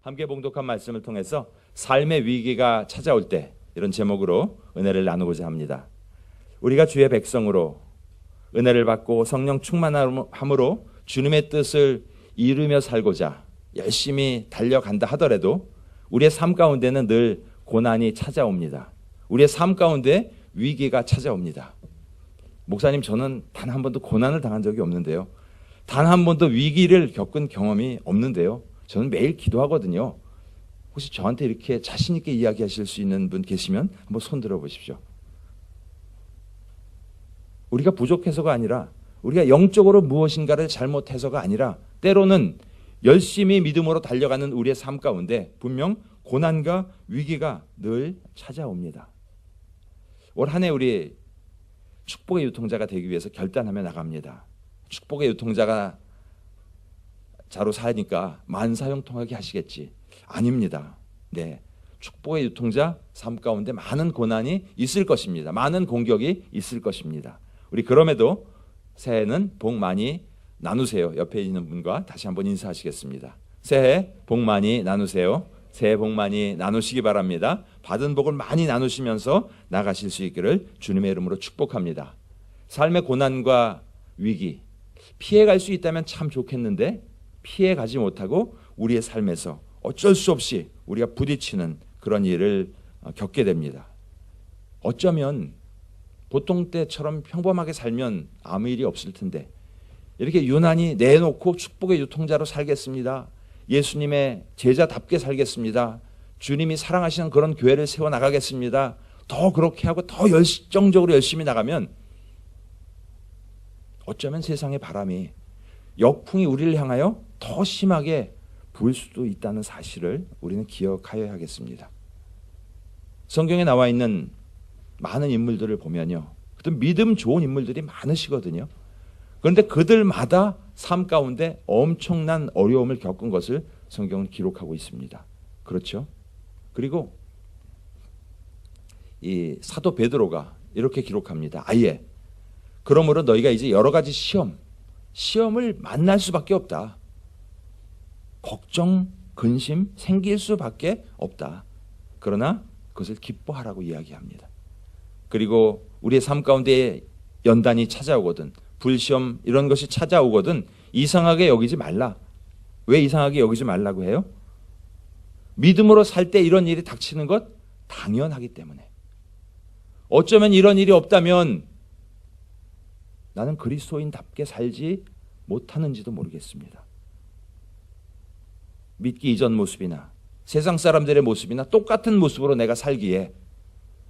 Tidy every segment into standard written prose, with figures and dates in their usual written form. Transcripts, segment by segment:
함께 봉독한 말씀을 통해서 삶의 위기가 찾아올 때 이런 제목으로 은혜를 나누고자 합니다. 우리가 주의 백성으로 은혜를 받고 성령 충만함으로 주님의 뜻을 이루며 살고자 열심히 달려간다 하더라도 우리의 삶 가운데는 늘 고난이 찾아옵니다. 우리의 삶 가운데 위기가 찾아옵니다. 목사님, 저는 단 한 번도 고난을 당한 적이 없는데요. 단 한 번도 위기를 겪은 경험이 없는데요. 저는 매일 기도하거든요. 혹시 저한테 이렇게 자신 있게 이야기하실 수 있는 분 계시면 한번 손 들어 보십시오. 우리가 부족해서가 아니라, 우리가 영적으로 무엇인가를 잘못해서가 아니라, 때로는 열심히 믿음으로 달려가는 우리의 삶 가운데 분명 고난과 위기가 늘 찾아옵니다. 올 한 해 우리 축복의 유통자가 되기 위해서 결단하며 나갑니다. 축복의 유통자가 자로 사니까 만사형통하게 하시겠지. 아닙니다. 네, 축복의 유통자 삶 가운데 많은 고난이 있을 것입니다. 많은 공격이 있을 것입니다. 우리 그럼에도 새해는 복 많이 나누세요. 옆에 있는 분과 다시 한번 인사하시겠습니다. 새해 복 많이 나누세요. 새해 복 많이 나누시기 바랍니다. 받은 복을 많이 나누시면서 나가실 수 있기를 주님의 이름으로 축복합니다. 삶의 고난과 위기, 피해갈 수 있다면 참 좋겠는데 피해가지 못하고 우리의 삶에서 어쩔 수 없이 우리가 부딪히는 그런 일을 겪게 됩니다. 어쩌면 보통 때처럼 평범하게 살면 아무 일이 없을 텐데 이렇게 유난히 내놓고 축복의 유통자로 살겠습니다. 예수님의 제자답게 살겠습니다. 주님이 사랑하시는 그런 교회를 세워나가겠습니다. 더 그렇게 하고 더 열정적으로 열심히 나가면 어쩌면 세상의 바람이, 역풍이 우리를 향하여 더 심하게 불 수도 있다는 사실을 우리는 기억하여야 하겠습니다. 성경에 나와 있는 많은 인물들을 보면요, 그것도 믿음 좋은 인물들이 많으시거든요. 그런데 그들마다 삶 가운데 엄청난 어려움을 겪은 것을 성경은 기록하고 있습니다. 그렇죠? 그리고 이 사도 베드로가 이렇게 기록합니다. 아예 그러므로 너희가 이제 여러 가지 시험을 만날 수밖에 없다. 걱정, 근심 생길 수밖에 없다. 그러나 그것을 기뻐하라고 이야기합니다. 그리고 우리의 삶 가운데 연단이 찾아오거든, 불시험 이런 것이 찾아오거든 이상하게 여기지 말라. 왜 이상하게 여기지 말라고 해요? 믿음으로 살 때 이런 일이 닥치는 것 당연하기 때문에. 어쩌면 이런 일이 없다면 나는 그리스도인답게 살지 못하는지도 모르겠습니다. 믿기 이전 모습이나 세상 사람들의 모습이나 똑같은 모습으로 내가 살기에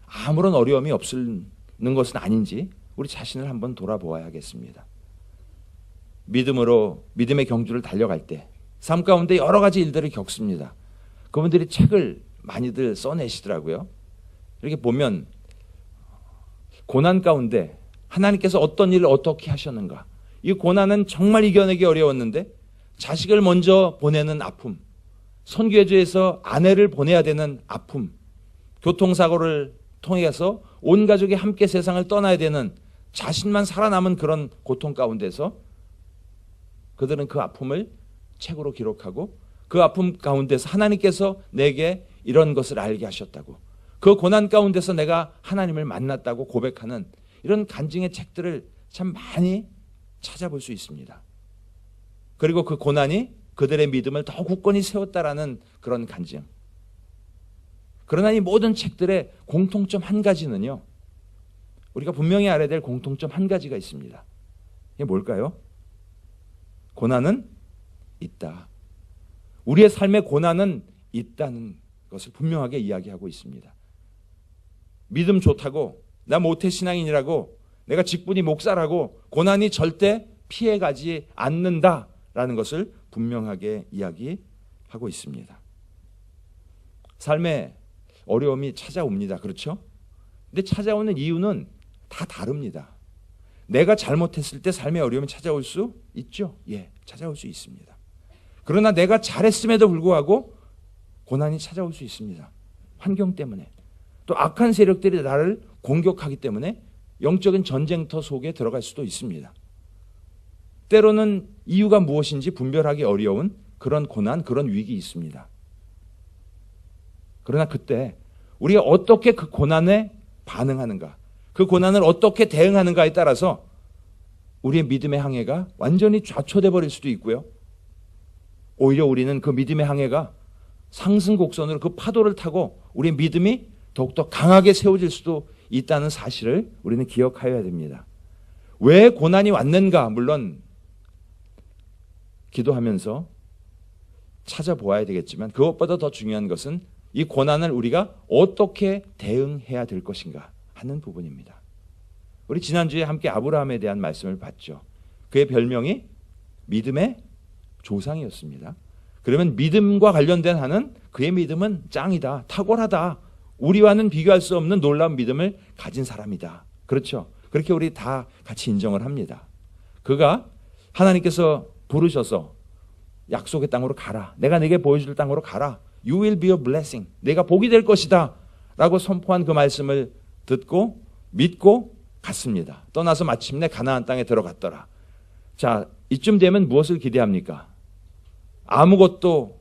아무런 어려움이 없는 것은 아닌지 우리 자신을 한번 돌아보아야 하겠습니다. 믿음으로 믿음의 경주를 달려갈 때 삶 가운데 여러 가지 일들을 겪습니다. 그분들이 책을 많이들 써내시더라고요. 이렇게 보면 고난 가운데 하나님께서 어떤 일을 어떻게 하셨는가, 이 고난은 정말 이겨내기 어려웠는데 자식을 먼저 보내는 아픔, 선교회에서 아내를 보내야 되는 아픔, 교통사고를 통해서 온 가족이 함께 세상을 떠나야 되는, 자신만 살아남은 그런 고통 가운데서 그들은 그 아픔을 책으로 기록하고 그 아픔 가운데서 하나님께서 내게 이런 것을 알게 하셨다고, 그 고난 가운데서 내가 하나님을 만났다고 고백하는 이런 간증의 책들을 참 많이 찾아볼 수 있습니다. 그리고 그 고난이 그들의 믿음을 더 굳건히 세웠다라는 그런 간증. 그러나 이 모든 책들의 공통점 한 가지는요, 우리가 분명히 알아야 될 공통점 한 가지가 있습니다. 이게 뭘까요? 고난은 있다. 우리의 삶에 고난은 있다는 것을 분명하게 이야기하고 있습니다. 믿음 좋다고, 나 모태신앙인이라고, 내가 직분이 목사라고 고난이 절대 피해가지 않는다라는 것을 분명하게 이야기하고 있습니다. 삶에 어려움이 찾아옵니다. 그렇죠? 근데 찾아오는 이유는 다 다릅니다. 내가 잘못했을 때 삶의 어려움이 찾아올 수 있죠. 예, 찾아올 수 있습니다. 그러나 내가 잘했음에도 불구하고 고난이 찾아올 수 있습니다. 환경 때문에. 또 악한 세력들이 나를 공격하기 때문에 영적인 전쟁터 속에 들어갈 수도 있습니다. 때로는 이유가 무엇인지 분별하기 어려운 그런 고난, 그런 위기 있습니다. 그러나 그때 우리가 어떻게 그 고난에 반응하는가, 그 고난을 어떻게 대응하는가에 따라서 우리의 믿음의 항해가 완전히 좌초돼 버릴 수도 있고요. 오히려 우리는 그 믿음의 항해가 상승 곡선으로 그 파도를 타고 우리의 믿음이 더욱더 강하게 세워질 수도 있다는 사실을 우리는 기억하여야 됩니다. 왜 고난이 왔는가? 물론 기도하면서 찾아보아야 되겠지만 그것보다 더 중요한 것은 이 고난을 우리가 어떻게 대응해야 될 것인가 하는 부분입니다. 우리 지난주에 함께 아브라함에 대한 말씀을 봤죠. 그의 별명이 믿음의 조상이었습니다. 그러면 믿음과 관련된 한은 그의 믿음은 짱이다, 탁월하다, 우리와는 비교할 수 없는 놀라운 믿음을 가진 사람이다. 그렇죠? 그렇게 우리 다 같이 인정을 합니다. 그가 하나님께서 부르셔서 약속의 땅으로 가라, 내가 내게 보여줄 땅으로 가라, You will be a blessing, 내가 복이 될 것이다 라고 선포한 그 말씀을 듣고 믿고 갔습니다. 떠나서 마침내 가나안 땅에 들어갔더라. 자, 이쯤 되면 무엇을 기대합니까? 아무것도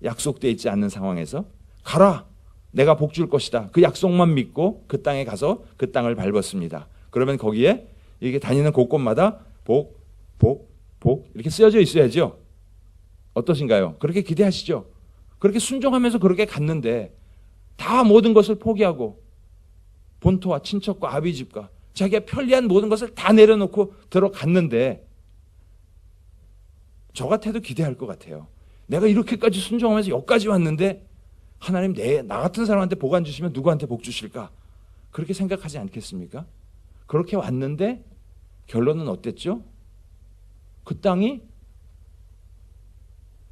약속되어 있지 않는 상황에서 가라, 내가 복 줄 것이다, 그 약속만 믿고 그 땅에 가서 그 땅을 밟았습니다. 그러면 거기에 이게 다니는 곳곳마다 복, 복, 복 이렇게 쓰여져 있어야죠. 어떠신가요? 그렇게 기대하시죠? 그렇게 순종하면서 그렇게 갔는데 다 모든 것을 포기하고 본토와 친척과 아비집과 자기가 편리한 모든 것을 다 내려놓고 들어갔는데 저 같아도 기대할 것 같아요. 내가 이렇게까지 순종하면서 여기까지 왔는데 하나님 나 같은 사람한테 복 안 주시면 누구한테 복 주실까? 그렇게 생각하지 않겠습니까? 그렇게 왔는데 결론은 어땠죠? 그 땅이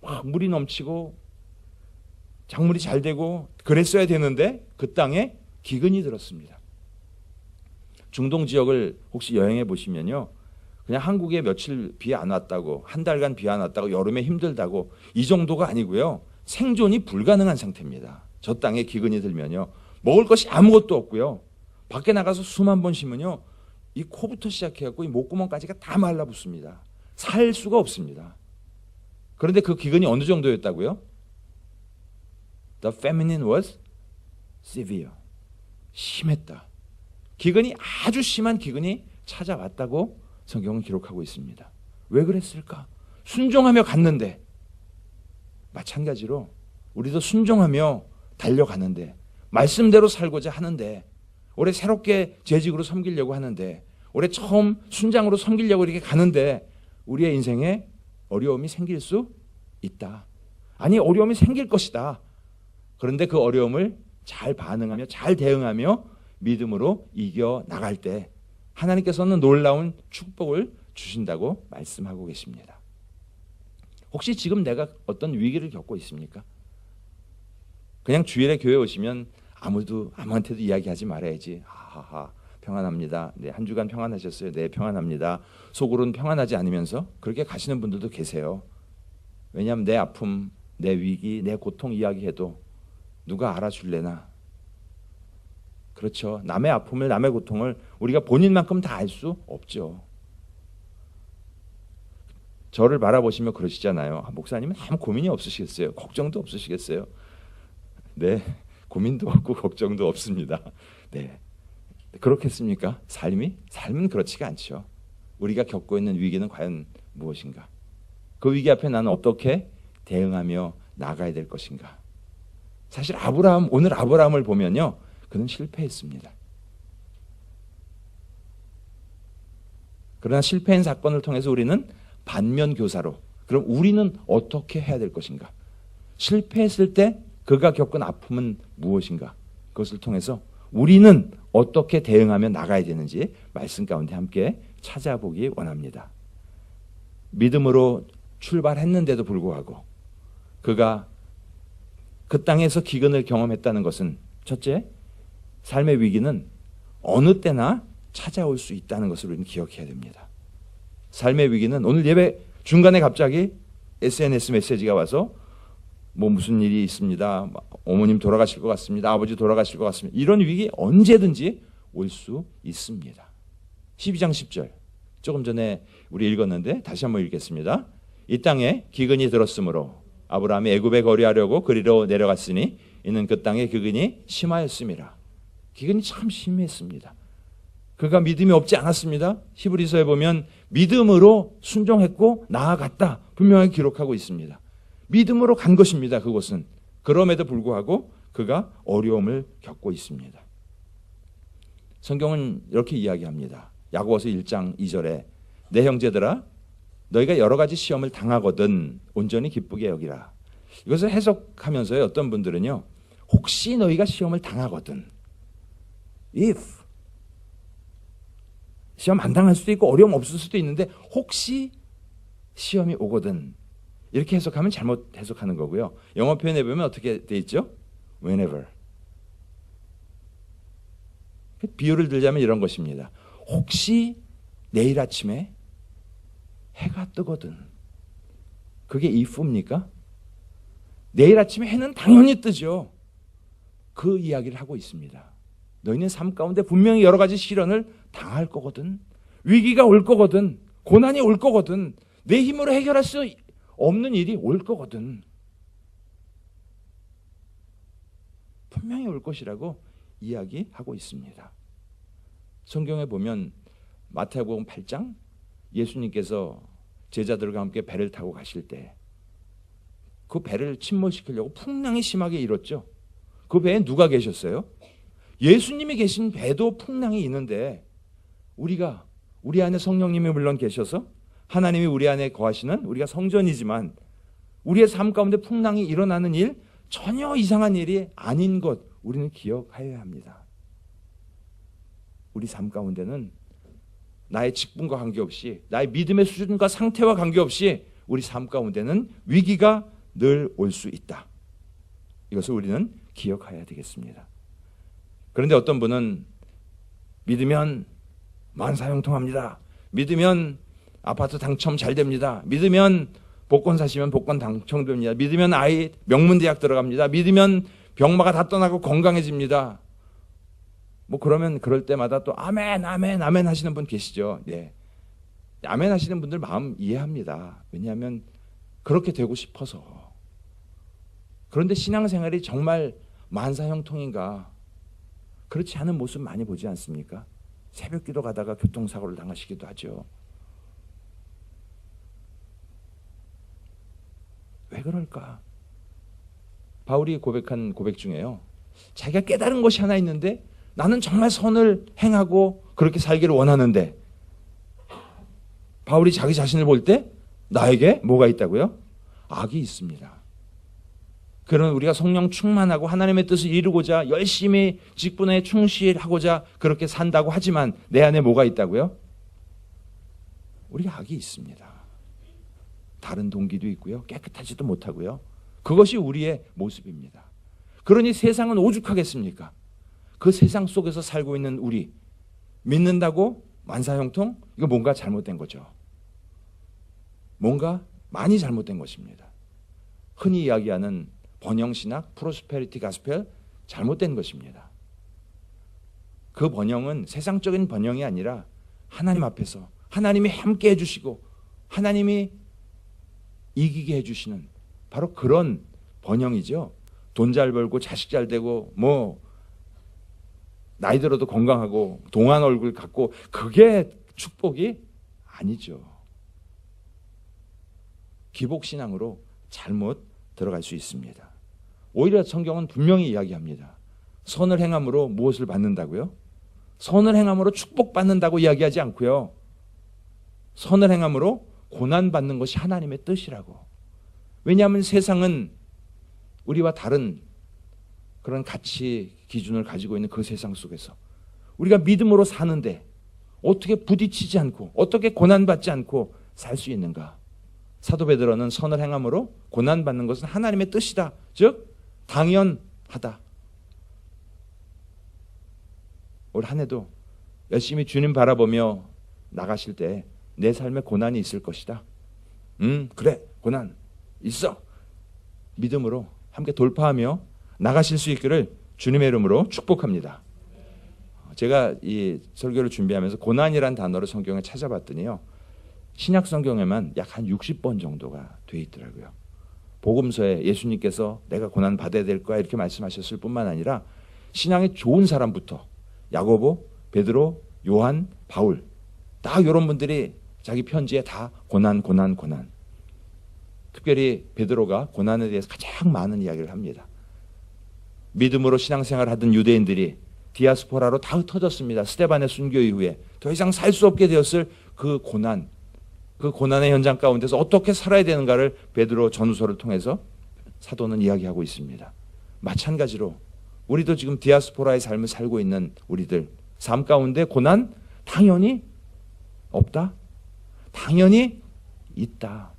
막 물이 넘치고 작물이 잘 되고 그랬어야 되는데 그 땅에 기근이 들었습니다. 중동 지역을 혹시 여행해 보시면요, 그냥 한국에 며칠 비 안 왔다고, 한 달간 비 안 왔다고, 여름에 힘들다고 이 정도가 아니고요, 생존이 불가능한 상태입니다. 저 땅에 기근이 들면요, 먹을 것이 아무것도 없고요, 밖에 나가서 숨 한 번 쉬면요, 이 코부터 시작해갖고 이 목구멍까지가 다 말라붙습니다. 살 수가 없습니다. 그런데 그 기근이 어느 정도였다고요? The famine was severe. 심했다. 기근이 아주 심한 기근이 찾아왔다고 성경은 기록하고 있습니다. 왜 그랬을까? 순종하며 갔는데, 마찬가지로 우리도 순종하며 달려가는데, 말씀대로 살고자 하는데, 올해 새롭게 재직으로 섬기려고 하는데, 올해 처음 순장으로 섬기려고 이렇게 가는데 우리의 인생에 어려움이 생길 수 있다. 아니, 어려움이 생길 것이다. 그런데 그 어려움을 잘 반응하며 잘 대응하며 믿음으로 이겨나갈 때 하나님께서는 놀라운 축복을 주신다고 말씀하고 계십니다. 혹시 지금 내가 어떤 위기를 겪고 있습니까? 그냥 주일에 교회 오시면 아무한테도 이야기하지 말아야지. 하하하, 평안합니다. 네, 한 주간 평안하셨어요? 네, 평안합니다. 속으로는 평안하지 않으면서 그렇게 가시는 분들도 계세요. 왜냐하면 내 아픔, 내 위기, 내 고통 이야기해도 누가 알아줄래나? 그렇죠. 남의 아픔을, 남의 고통을 우리가 본인만큼 다 알 수 없죠. 저를 바라보시며 그러시잖아요. 목사님은 아무 고민이 없으시겠어요? 걱정도 없으시겠어요? 네, 고민도 없고 걱정도 없습니다. 네, 그렇겠습니까? 삶은 그렇지가 않죠. 우리가 겪고 있는 위기는 과연 무엇인가? 그 위기 앞에 나는 어떻게 대응하며 나가야 될 것인가? 사실 오늘 아브라함을 보면요, 그는 실패했습니다. 그러나 실패한 사건을 통해서 우리는 반면 교사로, 그럼 우리는 어떻게 해야 될 것인가? 실패했을 때 그가 겪은 아픔은 무엇인가? 그것을 통해서 우리는 어떻게 대응하며 나가야 되는지 말씀 가운데 함께 찾아보기 원합니다. 믿음으로 출발했는데도 불구하고 그가 그 땅에서 기근을 경험했다는 것은, 첫째, 삶의 위기는 어느 때나 찾아올 수 있다는 것을 우리는 기억해야 됩니다. 삶의 위기는, 오늘 예배 중간에 갑자기 SNS 메시지가 와서 무슨 일이 있습니다, 어머님 돌아가실 것 같습니다, 아버지 돌아가실 것 같습니다, 이런 위기 언제든지 올 수 있습니다. 12장 10절 조금 전에 우리 읽었는데 다시 한번 읽겠습니다. 이 땅에 기근이 들었으므로 아브라함이 애굽에 거류하려고 그리로 내려갔으니 이는 그 땅에 기근이 심하였음이라. 기근이 참 심했습니다. 그가 믿음이 없지 않았습니다. 히브리서에 보면 믿음으로 순종했고 나아갔다 분명히 기록하고 있습니다. 믿음으로 간 것입니다. 그곳은. 그럼에도 불구하고 그가 어려움을 겪고 있습니다. 성경은 이렇게 이야기합니다. 야고보서 1장 2절에 내 형제들아 너희가 여러 가지 시험을 당하거든 온전히 기쁘게 여기라. 이것을 해석하면서요, 어떤 분들은요, 혹시 너희가 시험을 당하거든, if 시험 안 당할 수도 있고 어려움 없을 수도 있는데 혹시 시험이 오거든, 이렇게 해석하면 잘못 해석하는 거고요. 영어 표현에 보면 어떻게 돼 있죠? whenever. 비유를 들자면 이런 것입니다. 혹시 내일 아침에 해가 뜨거든. 그게 if입니까? 내일 아침에 해는 당연히 뜨죠. 그 이야기를 하고 있습니다. 너희는 삶 가운데 분명히 여러 가지 시련을 당할 거거든. 위기가 올 거거든. 고난이 올 거거든. 내 힘으로 해결할 수 없는 일이 올 거거든. 분명히 올 것이라고 이야기하고 있습니다. 성경에 보면 마태복음 8장 예수님께서 제자들과 함께 배를 타고 가실 때 그 배를 침몰시키려고 풍랑이 심하게 일었죠. 그 배에 누가 계셨어요? 예수님이 계신 배도 풍랑이 있는데 우리 안에 성령님이 물론 계셔서 하나님이 우리 안에 거하시는 우리가 성전이지만 우리의 삶 가운데 풍랑이 일어나는 일, 전혀 이상한 일이 아닌 것 우리는 기억해야 합니다. 우리 삶 가운데는 나의 직분과 관계없이 나의 믿음의 수준과 상태와 관계없이 우리 삶 가운데는 위기가 늘 올 수 있다. 이것을 우리는 기억해야 되겠습니다. 그런데 어떤 분은 믿으면 만사형통합니다. 믿으면 아파트 당첨 잘 됩니다. 믿으면 복권 사시면 복권 당첨됩니다. 믿으면 아이 명문대학 들어갑니다. 믿으면 병마가 다 떠나고 건강해집니다. 그러면 그럴 때마다 또 아멘 아멘 아멘 하시는 분 계시죠. 네. 아멘 하시는 분들 마음 이해합니다. 왜냐하면 그렇게 되고 싶어서. 그런데 신앙생활이 정말 만사형통인가? 그렇지 않은 모습 많이 보지 않습니까? 새벽기도 가다가 교통사고를 당하시기도 하죠. 왜 그럴까? 바울이 고백한 고백 중에요, 자기가 깨달은 것이 하나 있는데 나는 정말 선을 행하고 그렇게 살기를 원하는데, 바울이 자기 자신을 볼 때 나에게 뭐가 있다고요? 악이 있습니다. 그런 우리가 성령 충만하고 하나님의 뜻을 이루고자 열심히 직분에 충실하고자 그렇게 산다고 하지만 내 안에 뭐가 있다고요? 우리가 악이 있습니다. 다른 동기도 있고요. 깨끗하지도 못하고요. 그것이 우리의 모습입니다. 그러니 세상은 오죽하겠습니까? 그 세상 속에서 살고 있는 우리, 믿는다고 만사형통? 이거 뭔가 잘못된 거죠. 뭔가 많이 잘못된 것입니다. 흔히 이야기하는 번영신학, 프로스페리티 가스펠, 잘못된 것입니다. 그 번영은 세상적인 번영이 아니라 하나님 앞에서 하나님이 함께 해주시고 하나님이 이기게 해주시는 바로 그런 번영이죠. 돈 잘 벌고 자식 잘 되고 나이 들어도 건강하고 동안 얼굴 갖고, 그게 축복이 아니죠. 기복신앙으로 잘못 들어갈 수 있습니다. 오히려 성경은 분명히 이야기합니다. 선을 행함으로 무엇을 받는다고요? 선을 행함으로 축복받는다고 이야기하지 않고요. 선을 행함으로 고난받는 것이 하나님의 뜻이라고. 왜냐하면 세상은 우리와 다른 그런 가치 기준을 가지고 있는 그 세상 속에서 우리가 믿음으로 사는데 어떻게 부딪히지 않고 어떻게 고난받지 않고 살 수 있는가? 사도 베드로는 선을 행함으로 고난받는 것은 하나님의 뜻이다. 즉 당연하다. 올 한 해도 열심히 주님 바라보며 나가실 때 내 삶에 고난이 있을 것이다. 그래, 고난 있어. 믿음으로 함께 돌파하며 나가실 수 있기를 주님의 이름으로 축복합니다. 제가 이 설교를 준비하면서 고난이란 단어를 성경에 찾아봤더니요, 신약 성경에만 약 한 60번 정도가 돼 있더라고요. 복음서에 예수님께서 내가 고난 받아야 될 거야 이렇게 말씀하셨을 뿐만 아니라 신앙의 좋은 사람부터 야고보, 베드로, 요한, 바울 다 이런 분들이 자기 편지에 다 고난. 특별히 베드로가 고난에 대해서 가장 많은 이야기를 합니다. 믿음으로 신앙생활을 하던 유대인들이 디아스포라로 다 흩어졌습니다. 스데반의 순교 이후에 더 이상 살 수 없게 되었을 그 고난, 그 고난의 현장 가운데서 어떻게 살아야 되는가를 베드로 전후서를 통해서 사도는 이야기하고 있습니다. 마찬가지로 우리도 지금 디아스포라의 삶을 살고 있는 우리들 삶 가운데 고난 당연히 없다? 당연히 있다.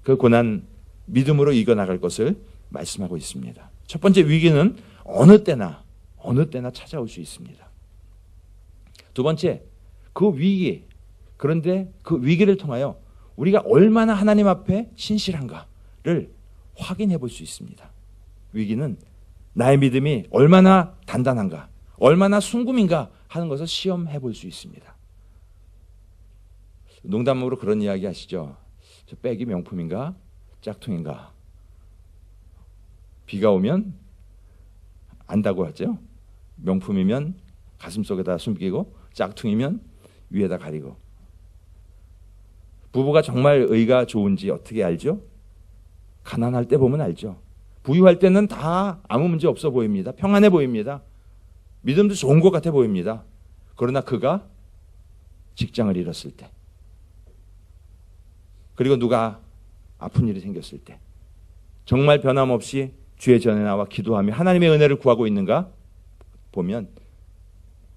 그 고난 믿음으로 이겨나갈 것을 말씀하고 있습니다. 첫 번째 위기는 어느 때나 찾아올 수 있습니다. 두 번째, 그 위기, 그런데 그 위기를 통하여 우리가 얼마나 하나님 앞에 신실한가를 확인해 볼 수 있습니다. 위기는 나의 믿음이 얼마나 단단한가, 얼마나 순금인가 하는 것을 시험해 볼 수 있습니다. 농담으로 그런 이야기 하시죠. 저 백이 명품인가 짝퉁인가. 비가 오면 안다고 하죠. 명품이면 가슴속에다 숨기고 짝퉁이면 위에다 가리고. 부부가 정말 의가 좋은지 어떻게 알죠? 가난할 때 보면 알죠. 부유할 때는 다 아무 문제 없어 보입니다. 평안해 보입니다. 믿음도 좋은 것 같아 보입니다. 그러나 그가 직장을 잃었을 때, 그리고 누가 아픈 일이 생겼을 때, 정말 변함없이 주의 전에 나와 기도하며 하나님의 은혜를 구하고 있는가 보면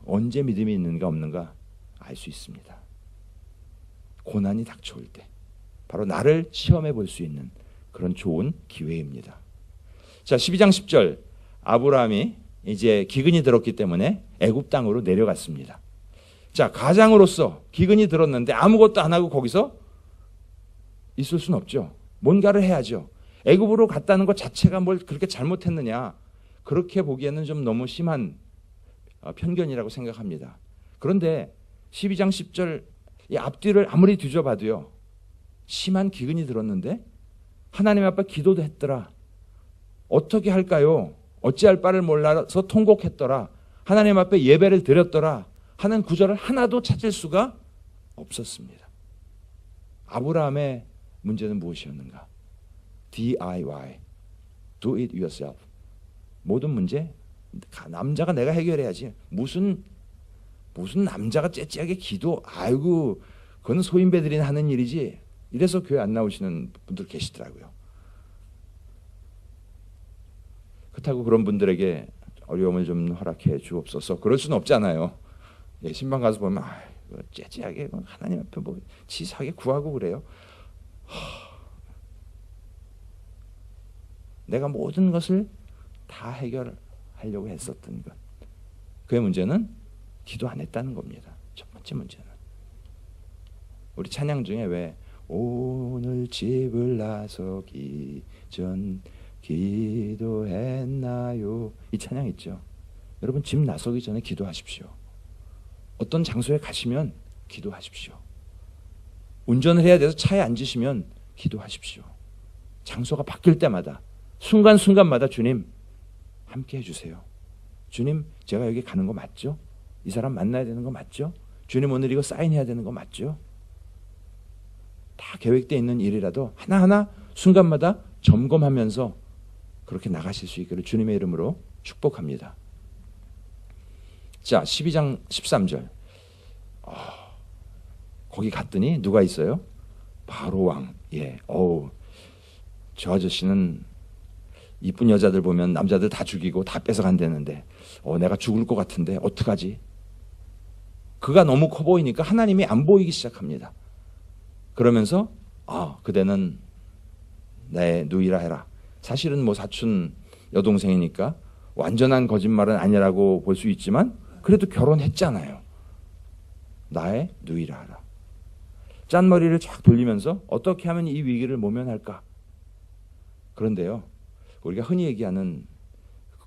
언제 믿음이 있는가 없는가 알 수 있습니다. 고난이 닥쳐올 때 바로 나를 시험해 볼 수 있는 그런 좋은 기회입니다. 자, 12장 10절 아브라함이 이제 기근이 들었기 때문에 애굽 땅으로 내려갔습니다. 자, 가장으로서 기근이 들었는데 아무것도 안 하고 거기서 있을 수는 없죠. 뭔가를 해야죠. 애굽으로 갔다는 것 자체가 뭘 그렇게 잘못했느냐, 그렇게 보기에는 좀 너무 심한 편견이라고 생각합니다. 그런데 12장 10절 이 앞뒤를 아무리 뒤져봐도요, 심한 기근이 들었는데 하나님 앞에 기도도 했더라. 어떻게 할까요? 어찌할 바를 몰라서 통곡했더라. 하나님 앞에 예배를 드렸더라 하는 구절을 하나도 찾을 수가 없었습니다. 아브라함의 문제는 무엇이었는가? DIY, do it yourself. 모든 문제 남자가 내가 해결해야지. 무슨 남자가 째째하게 기도, 아이고 그건 소인배들이 하는 일이지. 이래서 교회 안 나오시는 분들 계시더라고요. 그렇다고 그런 분들에게 어려움을 좀 허락해 주옵소서 그럴 수는 없잖아요. 예, 신방 가서 보면 째째하게 하나님 앞에 뭐 치사하게 구하고 그래요. 내가 모든 것을 다 해결하려고 했었던 것, 그의 문제는 기도 안 했다는 겁니다. 첫 번째 문제는. 우리 찬양 중에 왜 오늘 집을 나서기 전 기도했나요? 이 찬양 있죠. 여러분 집 나서기 전에 기도하십시오. 어떤 장소에 가시면 기도하십시오. 운전을 해야 돼서 차에 앉으시면 기도하십시오. 장소가 바뀔 때마다 순간순간마다 주님 함께 해주세요. 주님 제가 여기 가는 거 맞죠? 이 사람 만나야 되는 거 맞죠? 주님 오늘 이거 사인해야 되는 거 맞죠? 다 계획되어 있는 일이라도 하나하나 순간마다 점검하면서 그렇게 나가실 수 있기를 주님의 이름으로 축복합니다. 자, 12장 13절. 거기 갔더니 누가 있어요? 바로 왕. 예. 저 아저씨는 이쁜 여자들 보면 남자들 다 죽이고 다 뺏어간다는데 내가 죽을 것 같은데 어떡하지? 그가 너무 커 보이니까 하나님이 안 보이기 시작합니다. 그러면서 그대는 내 누이라 해라. 사실은 뭐 사촌 여동생이니까 완전한 거짓말은 아니라고 볼 수 있지만 그래도 결혼했잖아요. 나의 누이라 하라. 짠머리를 쫙 돌리면서 어떻게 하면 이 위기를 모면할까? 그런데요, 우리가 흔히 얘기하는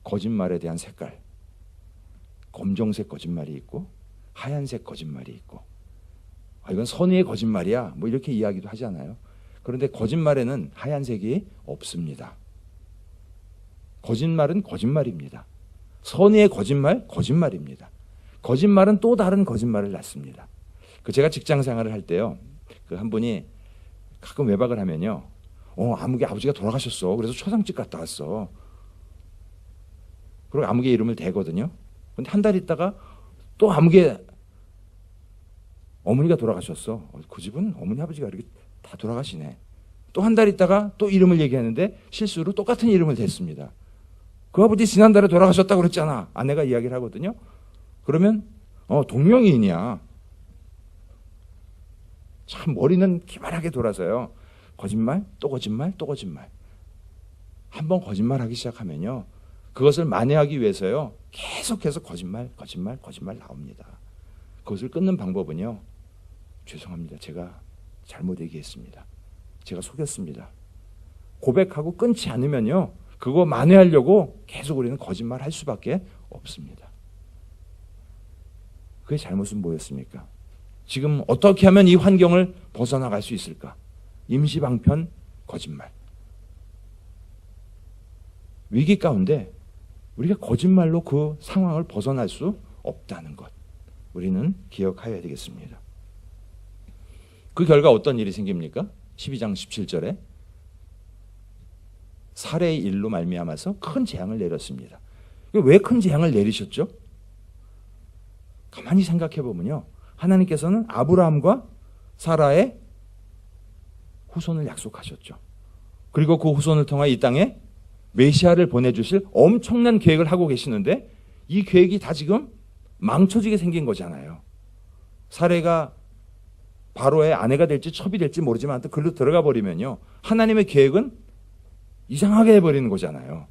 거짓말에 대한 색깔, 검정색 거짓말이 있고 하얀색 거짓말이 있고, 이건 선의의 거짓말이야 뭐 이렇게 이야기도 하잖아요. 그런데 거짓말에는 하얀색이 없습니다. 거짓말은 거짓말입니다. 선의의 거짓말, 거짓말입니다. 거짓말은 또 다른 거짓말을 낳습니다. 제가 직장 생활을 할 때요, 한 분이 가끔 외박을 하면요, 아무개 아버지가 돌아가셨어. 그래서 초상집 갔다 왔어. 그리고 아무개 이름을 대거든요. 근데 한 달 있다가 또 아무개 어머니가 돌아가셨어. 그 집은 어머니 아버지가 이렇게 다 돌아가시네. 또 한 달 있다가 또 이름을 얘기하는데 실수로 똑같은 이름을 댔습니다. 그 아버지 지난달에 돌아가셨다고 그랬잖아. 아내가 이야기를 하거든요. 그러면 동명이인이야. 참 머리는 기발하게 돌아서요. 거짓말, 또 거짓말, 또 거짓말. 한번 거짓말하기 시작하면요, 그것을 만회하기 위해서요, 계속해서 거짓말, 거짓말, 거짓말 나옵니다. 그것을 끊는 방법은요, 죄송합니다. 제가 잘못 얘기했습니다. 제가 속였습니다. 고백하고 끊지 않으면요, 그거 만회하려고 계속 우리는 거짓말 할 수밖에 없습니다. 그의 잘못은 뭐였습니까? 지금 어떻게 하면 이 환경을 벗어나갈 수 있을까? 임시방편, 거짓말. 위기 가운데 우리가 거짓말로 그 상황을 벗어날 수 없다는 것, 우리는 기억해야 되겠습니다. 그 결과 어떤 일이 생깁니까? 12장 17절에 살해의 일로 말미암아서 큰 재앙을 내렸습니다. 왜 큰 재앙을 내리셨죠? 가만히 생각해 보면요, 하나님께서는 아브라함과 사라의 후손을 약속하셨죠. 그리고 그 후손을 통해 이 땅에 메시아를 보내주실 엄청난 계획을 하고 계시는데, 이 계획이 다 지금 망쳐지게 생긴 거잖아요. 사례가 바로의 아내가 될지 첩이 될지 모르지만 글로 들어가 버리면요, 하나님의 계획은 이상하게 해버리는 거잖아요.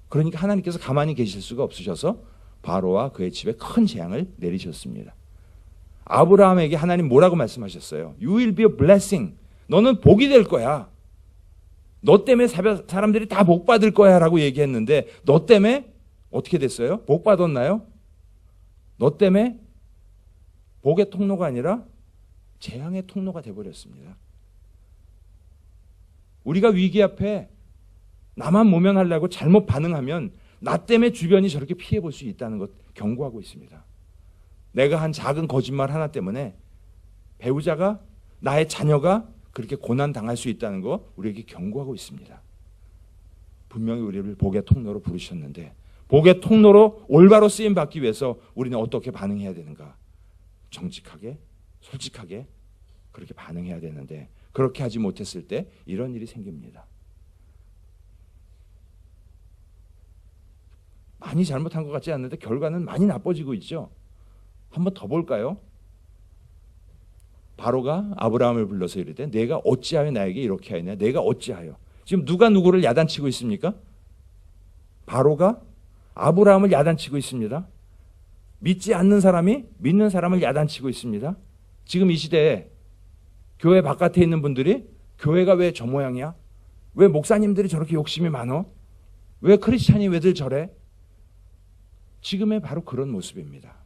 그러니까 하나님께서 가만히 계실 수가 없으셔서 바로와 그의 집에 큰 재앙을 내리셨습니다. 아브라함에게 하나님 뭐라고 말씀하셨어요? You will be a blessing. 너는 복이 될 거야. 너 때문에 사람들이 다 복 받을 거야 라고 얘기했는데, 너 때문에 어떻게 됐어요? 복 받았나요? 너 때문에 복의 통로가 아니라 재앙의 통로가 돼버렸습니다. 우리가 위기 앞에 나만 모면하려고 잘못 반응하면 나 때문에 주변이 저렇게 피해볼 수 있다는 것 경고하고 있습니다. 내가 한 작은 거짓말 하나 때문에 배우자가, 나의 자녀가 그렇게 고난당할 수 있다는 거 우리에게 경고하고 있습니다. 분명히 우리를 복의 통로로 부르셨는데, 복의 통로로 올바로 쓰임받기 위해서 우리는 어떻게 반응해야 되는가? 정직하게, 솔직하게 그렇게 반응해야 되는데, 그렇게 하지 못했을 때 이런 일이 생깁니다. 많이 잘못한 것 같지 않는데 결과는 많이 나빠지고 있죠. 한번 더 볼까요? 바로가 아브라함을 불러서 이르되 내가 어찌하여 나에게 이렇게 하였냐? 내가 어찌하여? 지금 누가 누구를 야단치고 있습니까? 바로가 아브라함을 야단치고 있습니다. 믿지 않는 사람이 믿는 사람을 야단치고 있습니다. 지금 이 시대에 교회 바깥에 있는 분들이 교회가 왜 저 모양이야? 왜 목사님들이 저렇게 욕심이 많어? 왜 크리스찬이 왜들 저래? 지금의 바로 그런 모습입니다.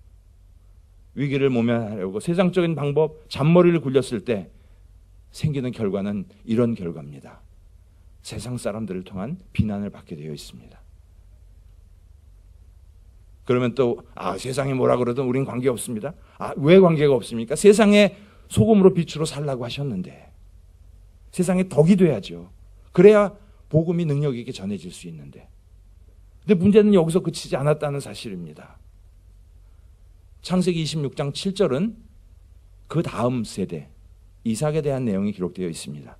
위기를 모면하려고 세상적인 방법, 잔머리를 굴렸을 때 생기는 결과는 이런 결과입니다. 세상 사람들을 통한 비난을 받게 되어 있습니다. 그러면 또 세상이 뭐라 그러든 우린 관계없습니다. 왜 관계가 없습니까? 세상에 소금으로 빛으로 살라고 하셨는데 세상에 덕이 돼야죠. 그래야 복음이 능력 있게 전해질 수 있는데, 근데 문제는 여기서 그치지 않았다는 사실입니다. 창세기 26장 7절은 그 다음 세대 이삭에 대한 내용이 기록되어 있습니다.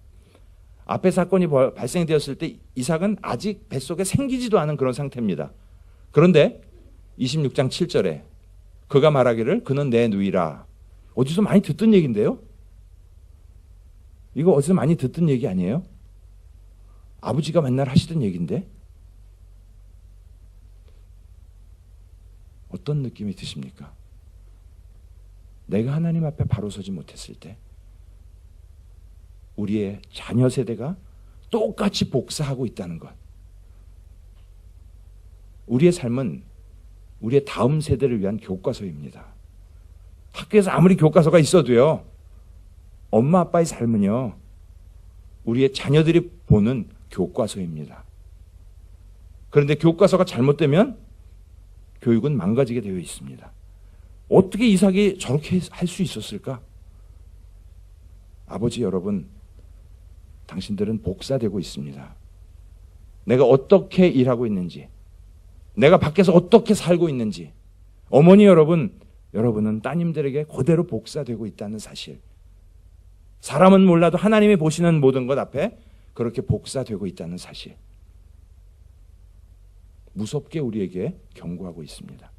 앞에 사건이 발생되었을 때 이삭은 아직 뱃속에 생기지도 않은 그런 상태입니다. 그런데 26장 7절에 그가 말하기를 그는 내 누이라. 어디서 많이 듣던 얘기인데요? 이거 어디서 많이 듣던 얘기 아니에요? 아버지가 맨날 하시던 얘기인데? 어떤 느낌이 드십니까? 내가 하나님 앞에 바로 서지 못했을 때 우리의 자녀 세대가 똑같이 복사하고 있다는 것. 우리의 삶은 우리의 다음 세대를 위한 교과서입니다. 학교에서 아무리 교과서가 있어도요, 엄마 아빠의 삶은요, 우리의 자녀들이 보는 교과서입니다. 그런데 교과서가 잘못되면 교육은 망가지게 되어 있습니다. 어떻게 이삭이 저렇게 할 수 있었을까? 아버지 여러분, 당신들은 복사되고 있습니다. 내가 어떻게 일하고 있는지, 내가 밖에서 어떻게 살고 있는지, 어머니 여러분, 여러분은 따님들에게 그대로 복사되고 있다는 사실. 사람은 몰라도 하나님이 보시는 모든 것 앞에 그렇게 복사되고 있다는 사실. 무섭게 우리에게 경고하고 있습니다.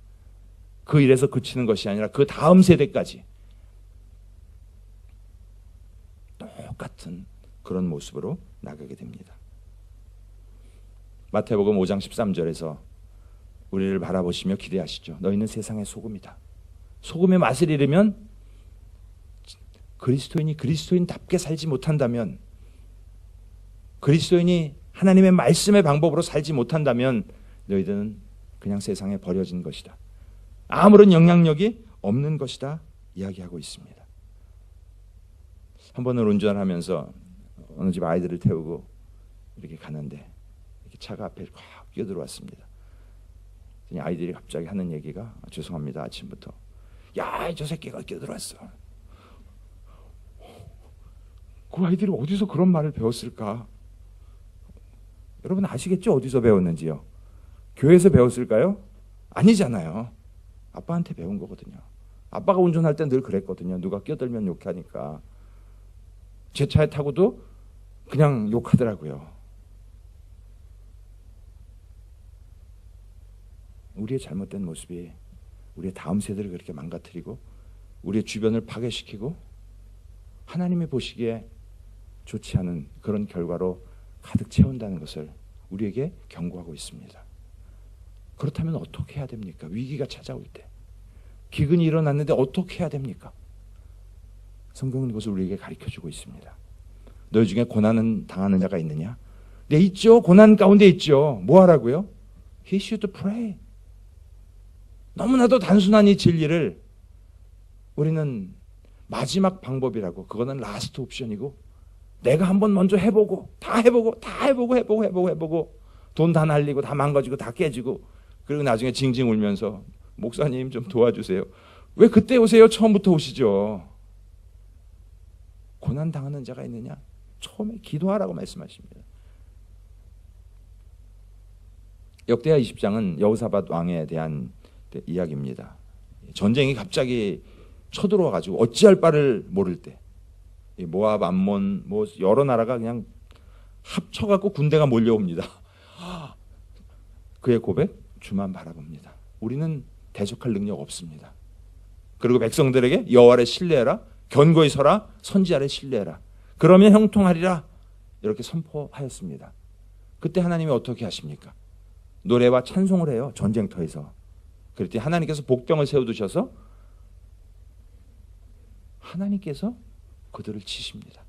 그 일에서 그치는 것이 아니라 그 다음 세대까지 똑같은 그런 모습으로 나가게 됩니다. 마태복음 5장 13절에서 우리를 바라보시며 기대하시죠. 너희는 세상의 소금이다. 소금의 맛을 잃으면, 그리스도인이 그리스도인답게 살지 못한다면, 그리스도인이 하나님의 말씀의 방법으로 살지 못한다면 너희들은 그냥 세상에 버려진 것이다. 아무런 영향력이 없는 것이다 이야기하고 있습니다. 한 번은 운전하면서 어느 집 아이들을 태우고 이렇게 가는데 이렇게 차가 앞에 확 끼어들어왔습니다. 아이들이 갑자기 하는 얘기가, 죄송합니다, 아침부터, 야, 저 새끼가 끼어들어왔어. 그 아이들이 어디서 그런 말을 배웠을까? 여러분 아시겠죠? 어디서 배웠는지요? 교회에서 배웠을까요? 아니잖아요. 아빠한테 배운 거거든요. 아빠가 운전할 때 늘 그랬거든요. 누가 끼어들면 욕하니까. 제 차에 타고도 그냥 욕하더라고요. 우리의 잘못된 모습이 우리의 다음 세대를 그렇게 망가뜨리고 우리의 주변을 파괴시키고 하나님이 보시기에 좋지 않은 그런 결과로 가득 채운다는 것을 우리에게 경고하고 있습니다. 그렇다면 어떻게 해야 됩니까? 위기가 찾아올 때, 기근이 일어났는데 어떻게 해야 됩니까? 성경은 그것을 우리에게 가르쳐주고 있습니다. 너희 중에 고난은 당하는 자가 있느냐? 네, 있죠. 고난 가운데 있죠. 뭐 하라고요? He should pray. 너무나도 단순한 이 진리를 우리는 마지막 방법이라고, 그거는 라스트 옵션이고, 내가 한번 먼저 해보고 다 해보고 돈 다 날리고 다 망가지고 다 깨지고, 그리고 나중에 징징 울면서 목사님 좀 도와주세요. 왜 그때 오세요? 처음부터 오시죠. 고난 당하는 자가 있느냐? 처음에 기도하라고 말씀하십니다. 역대하 20장은 여호사밧 왕에 대한 이야기입니다. 전쟁이 갑자기 쳐들어와가지고 어찌할 바를 모를 때, 모압, 암몬, 뭐 여러 나라가 그냥 합쳐갖고 군대가 몰려옵니다. 그의 고백, 주만 바라봅니다. 우리는 대적할 능력 없습니다. 그리고 백성들에게 여호와를 신뢰해라, 견고히 서라, 선지자를 신뢰해라, 그러면 형통하리라, 이렇게 선포하였습니다. 그때 하나님이 어떻게 하십니까? 노래와 찬송을 해요. 전쟁터에서. 그랬더니 하나님께서 복병을 세워두셔서 하나님께서 그들을 치십니다.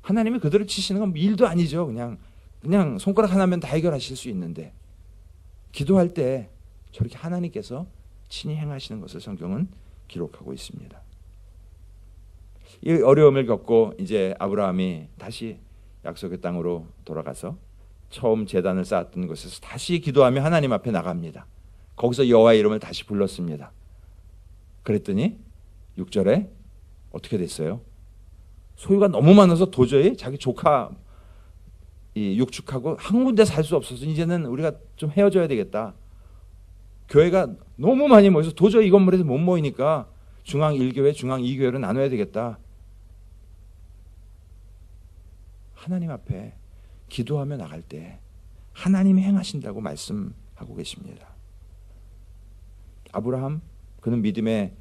하나님이 그들을 치시는 건 일도 아니죠. 그냥 손가락 하나면 다 해결하실 수 있는데, 기도할 때 저렇게 하나님께서 친히 행하시는 것을 성경은 기록하고 있습니다. 이 어려움을 겪고 이제 아브라함이 다시 약속의 땅으로 돌아가서 처음 제단을 쌓았던 곳에서 다시 기도하며 하나님 앞에 나갑니다. 거기서 여호와의 이름을 다시 불렀습니다. 그랬더니 6절에 어떻게 됐어요? 소유가 너무 많아서 도저히 자기 조카 육축하고 한 군데 살 수 없어서 이제는 우리가 좀 헤어져야 되겠다. 교회가 너무 많이 모여서 도저히 이 건물에서 못 모이니까 중앙 1교회, 중앙 2교회로 나눠야 되겠다. 하나님 앞에 기도하며 나갈 때 하나님이 행하신다고 말씀하고 계십니다. 아브라함, 그는 믿음의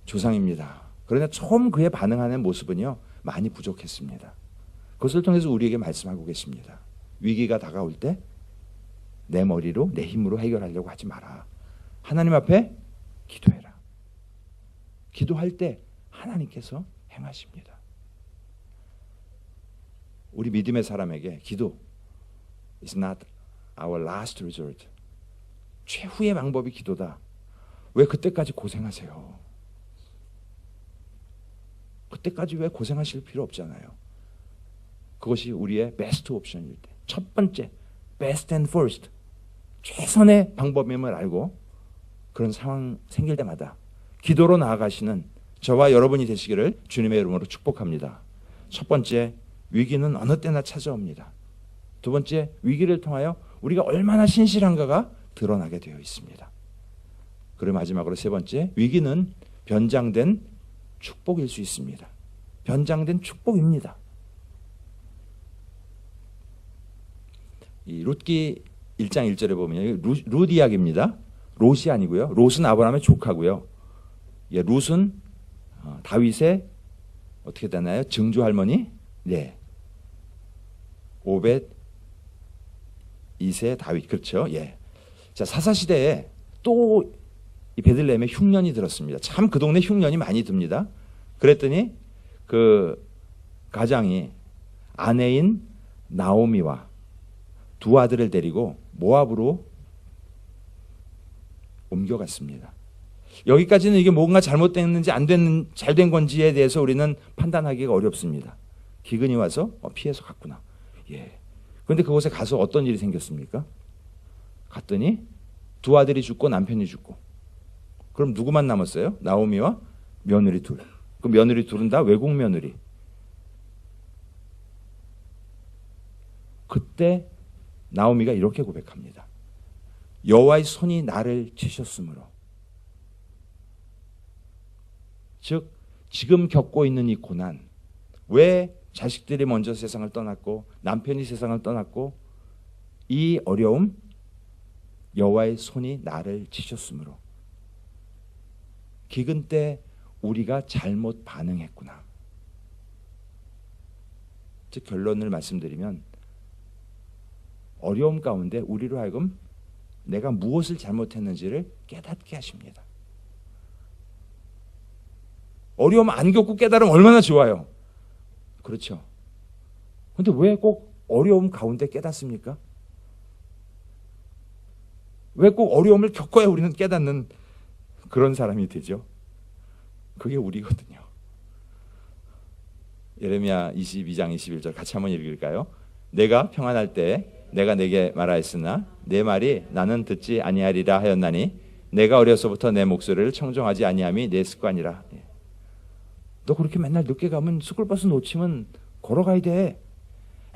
조상입니다. 그러나 처음 그의 반응하는 모습은요, 많이 부족했습니다. 그것을 통해서 우리에게 말씀하고 계십니다. 위기가 다가올 때 내 머리로, 내 힘으로 해결하려고 하지 마라. 하나님 앞에 기도해라. 기도할 때 하나님께서 행하십니다. 우리 믿음의 사람에게 기도 is not our last resort. 최후의 방법이 기도다. 왜 그때까지 고생하세요? 그때까지 왜 고생하실 필요 없잖아요. 그것이 우리의 베스트 옵션일 때, 첫 번째 best and first, 최선의 방법임을 알고 그런 상황 생길 때마다 기도로 나아가시는 저와 여러분이 되시기를 주님의 이름으로 축복합니다. 첫 번째, 위기는 어느 때나 찾아옵니다. 두 번째, 위기를 통하여 우리가 얼마나 신실한가가 드러나게 되어 있습니다. 그리고 마지막으로 세 번째, 위기는 변장된 축복일 수 있습니다. 변장된 축복입니다. 이 룻기 1장 1절에 보면 룻 이야기입니다. 롯이 아니고요. 롯은 아브라함의 조카고요. 예, 룻은 다윗의 어떻게 되나요? 증조 할머니? 네. 오벳 2세 다윗. 그렇죠? 예. 자, 사사 시대에 또 이 베들레헴에 흉년이 들었습니다. 참 그 동네 흉년이 많이 듭니다. 그랬더니 그 가장이 아내인 나오미와 두 아들을 데리고 모압으로 옮겨갔습니다. 여기까지는 이게 뭔가 잘못됐는지 안 됐는 잘된 건지에 대해서 우리는 판단하기가 어렵습니다. 기근이 와서 피해서 갔구나. 예. 그런데 그곳에 가서 어떤 일이 생겼습니까? 갔더니 두 아들이 죽고 남편이 죽고. 그럼 누구만 남았어요? 나오미와 며느리 둘. 그 며느리 둘은 다 외국 며느리. 그때 나오미가 이렇게 고백합니다. 여호와의 손이 나를 치셨으므로. 즉 지금 겪고 있는 이 고난, 왜 자식들이 먼저 세상을 떠났고 남편이 세상을 떠났고 이 어려움, 여호와의 손이 나를 치셨으므로. 기근 때 우리가 잘못 반응했구나. 즉 결론을 말씀드리면 어려움 가운데 우리로 하여금 내가 무엇을 잘못했는지를 깨닫게 하십니다. 어려움 안 겪고 깨달으면 얼마나 좋아요. 그렇죠. 그런데 왜 꼭 어려움 가운데 깨닫습니까? 왜 꼭 어려움을 겪어야 우리는 깨닫는 그런 사람이 되죠? 그게 우리거든요. 예레미야 22장 21절 같이 한번 읽을까요? 내가 평안할 때 내가 내게 말하였으나 내 말이 나는 듣지 아니하리라 하였나니 내가 어려서부터 내 목소리를 청종하지 아니함이 내 습관이라. 너 그렇게 맨날 늦게 가면 스쿨버스 놓치면 걸어가야 돼.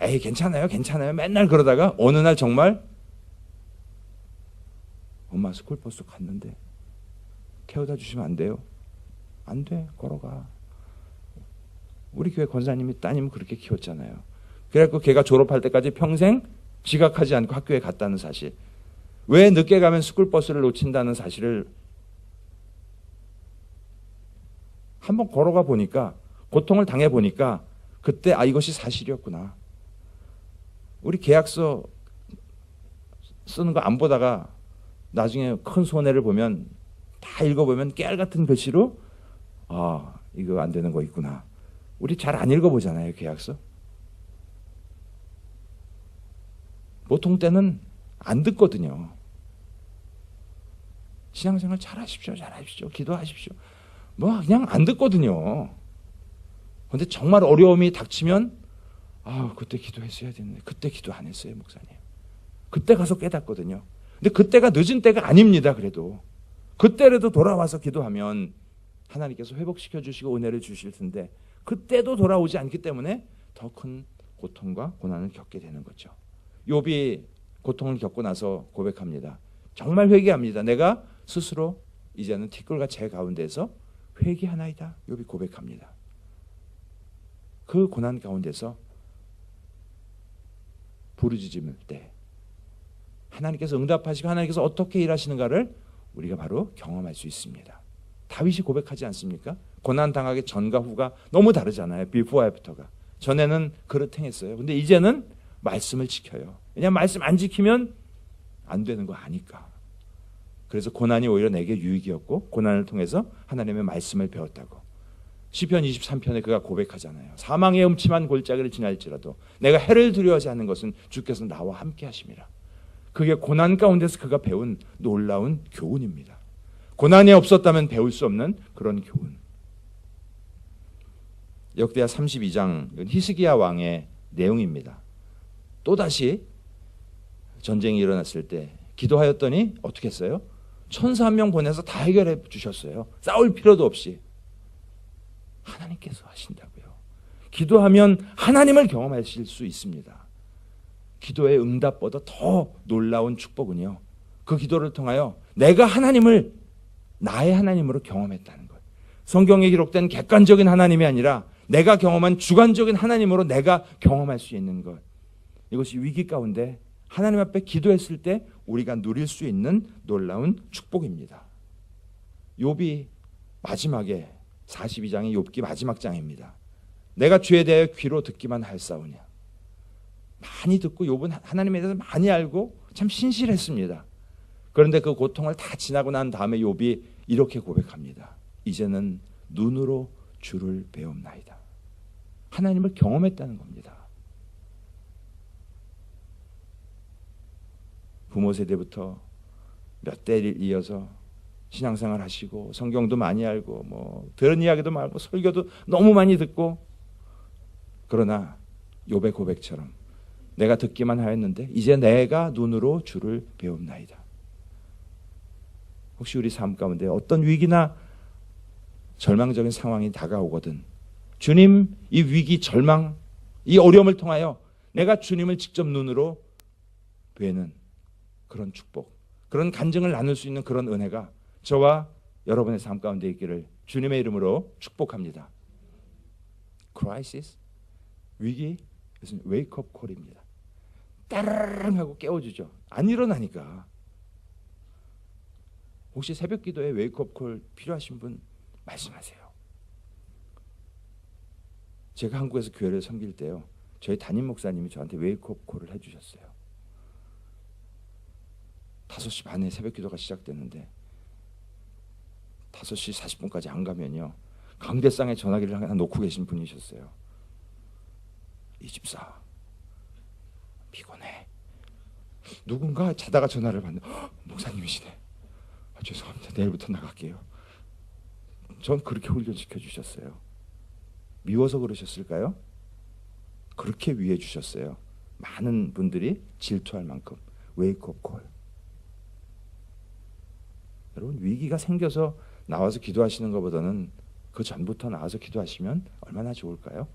에이 괜찮아요 괜찮아요 맨날 그러다가 어느 날 정말 엄마 스쿨버스 갔는데 태워다 주시면 안 돼요? 안 돼, 걸어가. 우리 교회 권사님이 따님 그렇게 키웠잖아요. 그래갖고 걔가 졸업할 때까지 평생 지각하지 않고 학교에 갔다는 사실. 왜 늦게 가면 스쿨버스를 놓친다는 사실을 한번 걸어가 보니까, 고통을 당해 보니까 그때 이것이 사실이었구나. 우리 계약서 쓰는 거 안 보다가 나중에 큰 손해를 보면 다 읽어보면 깨알 같은 글씨로 이거 안 되는 거 있구나. 우리 잘 안 읽어보잖아요, 계약서. 보통 때는 안 듣거든요. 신앙생활 잘하십시오, 잘하십시오, 기도하십시오. 뭐 그냥 안 듣거든요. 그런데 정말 어려움이 닥치면 그때 기도했어야 되는데 그때 기도 안 했어요, 목사님. 그때 가서 깨닫거든요. 근데 그때가 늦은 때가 아닙니다. 그래도 그때라도 돌아와서 기도하면 하나님께서 회복시켜 주시고 은혜를 주실 텐데 그때도 돌아오지 않기 때문에 더 큰 고통과 고난을 겪게 되는 거죠. 욥이 고통을 겪고 나서 고백합니다. 정말 회개합니다. 내가 스스로 이제는 티끌과 재 가운데서 회개하나이다. 욥이 고백합니다. 그 고난 가운데서 부르짖을 때 하나님께서 응답하시고 하나님께서 어떻게 일하시는가를 우리가 바로 경험할 수 있습니다. 다윗이 고백하지 않습니까? 고난 당하기 전과 후가 너무 다르잖아요. 비포와 애프터가. 전에는 그릇 행했어요. 근데 이제는 말씀을 지켜요. 왜냐하면 말씀 안 지키면 안 되는 거 아니까. 그래서 고난이 오히려 내게 유익이었고 고난을 통해서 하나님의 말씀을 배웠다고. 시편 23편에 그가 고백하잖아요. 사망의 음침한 골짜기를 지날지라도 내가 해를 두려워하지 않는 것은 주께서 나와 함께 하심이라. 그게 고난 가운데서 그가 배운 놀라운 교훈입니다. 고난이 없었다면 배울 수 없는 그런 교훈. 역대하 32장 히스기야 왕의 내용입니다. 또다시 전쟁이 일어났을 때 기도하였더니 어떻게 했어요? 천사 한 명 보내서 다 해결해 주셨어요. 싸울 필요도 없이. 하나님께서 하신다고요. 기도하면 하나님을 경험하실 수 있습니다. 기도의 응답보다 더 놀라운 축복은요, 그 기도를 통하여 내가 하나님을 나의 하나님으로 경험했다는 것. 성경에 기록된 객관적인 하나님이 아니라 내가 경험한 주관적인 하나님으로 내가 경험할 수 있는 것. 이것이 위기 가운데 하나님 앞에 기도했을 때 우리가 누릴 수 있는 놀라운 축복입니다. 욥이 마지막에 42장이 욥기 마지막 장입니다. 내가 죄에 대해 귀로 듣기만 할사오냐. 많이 듣고 욥은 하나님에 대해서 많이 알고 참 신실했습니다. 그런데 그 고통을 다 지나고 난 다음에 욥이 이렇게 고백합니다. 이제는 눈으로 주를 배움나이다. 하나님을 경험했다는 겁니다. 부모 세대부터 몇 대를 이어서 신앙생활 하시고 성경도 많이 알고 뭐 들은 이야기도 많고 설교도 너무 많이 듣고, 그러나 욥의 고백처럼 내가 듣기만 하였는데 이제 내가 눈으로 주를 배움나이다. 혹시 우리 삶 가운데 어떤 위기나 절망적인 상황이 다가오거든 주님, 이 위기, 절망, 이 어려움을 통하여 내가 주님을 직접 눈으로 뵈는 그런 축복, 그런 간증을 나눌 수 있는 그런 은혜가 저와 여러분의 삶 가운데 있기를 주님의 이름으로 축복합니다. 크라이시스, 위기, 이것은 웨이크업 콜입니다. 따르릉 하고 깨워주죠. 안 일어나니까. 혹시 새벽 기도에 웨이크업 콜 필요하신 분 말씀하세요. 제가 한국에서 교회를 섬길 때요, 저희 담임 목사님이 저한테 웨이크업 콜을 해주셨어요. 5시 반에 새벽 기도가 시작됐는데 5시 40분까지 안 가면요, 강대상에 전화기를 하나 놓고 계신 분이셨어요. 이 집사 피곤해. 누군가 자다가 전화를 받는, 목사님이시네. 죄송합니다. 내일부터 나갈게요. 전 그렇게 훈련시켜 주셨어요. 미워서 그러셨을까요? 그렇게 위해 주셨어요. 많은 분들이 질투할 만큼. 웨이크업 콜. 여러분, 위기가 생겨서 나와서 기도하시는 것보다는 그 전부터 나와서 기도하시면 얼마나 좋을까요?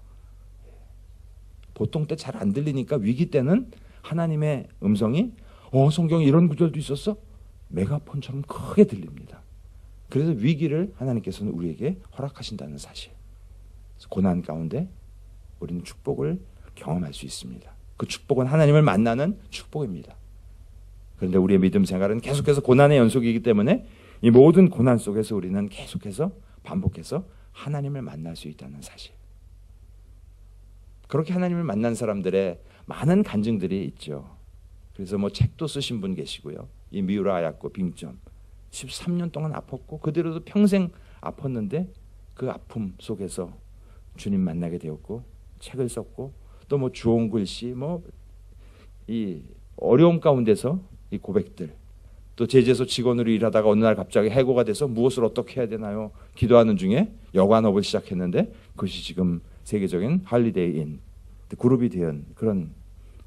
보통 때 잘 안 들리니까 위기 때는 하나님의 음성이 성경에 이런 구절도 있었어? 메가폰처럼 크게 들립니다. 그래서 위기를 하나님께서는 우리에게 허락하신다는 사실. 고난 가운데 우리는 축복을 경험할 수 있습니다. 그 축복은 하나님을 만나는 축복입니다. 그런데 우리의 믿음 생활은 계속해서 고난의 연속이기 때문에 이 모든 고난 속에서 우리는 계속해서 반복해서 하나님을 만날 수 있다는 사실. 그렇게 하나님을 만난 사람들의 많은 간증들이 있죠. 그래서 뭐 책도 쓰신 분 계시고요. 이 미우라 아야코 빙점 13년 동안 아팠고 그대로도 평생 아팠는데 그 아픔 속에서 주님 만나게 되었고 책을 썼고 또 뭐 주홍 글씨 뭐 이 어려움 가운데서 이 고백들, 또 제재소 직원으로 일하다가 어느 날 갑자기 해고가 돼서 무엇을 어떻게 해야 되나요? 기도하는 중에 여관업을 시작했는데 그것이 지금 세계적인 할리데이 인 그룹이 된 그런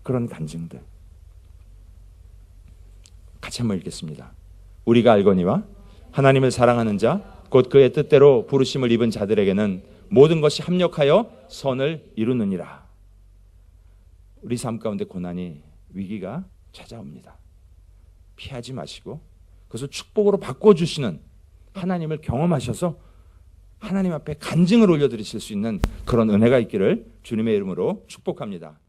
간증들. 같이 한번 읽겠습니다. 우리가 알거니와 하나님을 사랑하는 자 곧 그의 뜻대로 부르심을 입은 자들에게는 모든 것이 합력하여 선을 이루느니라. 우리 삶 가운데 고난이 위기가 찾아옵니다. 피하지 마시고 그것을 축복으로 바꿔주시는 하나님을 경험하셔서 하나님 앞에 간증을 올려드리실 수 있는 그런 은혜가 있기를 주님의 이름으로 축복합니다.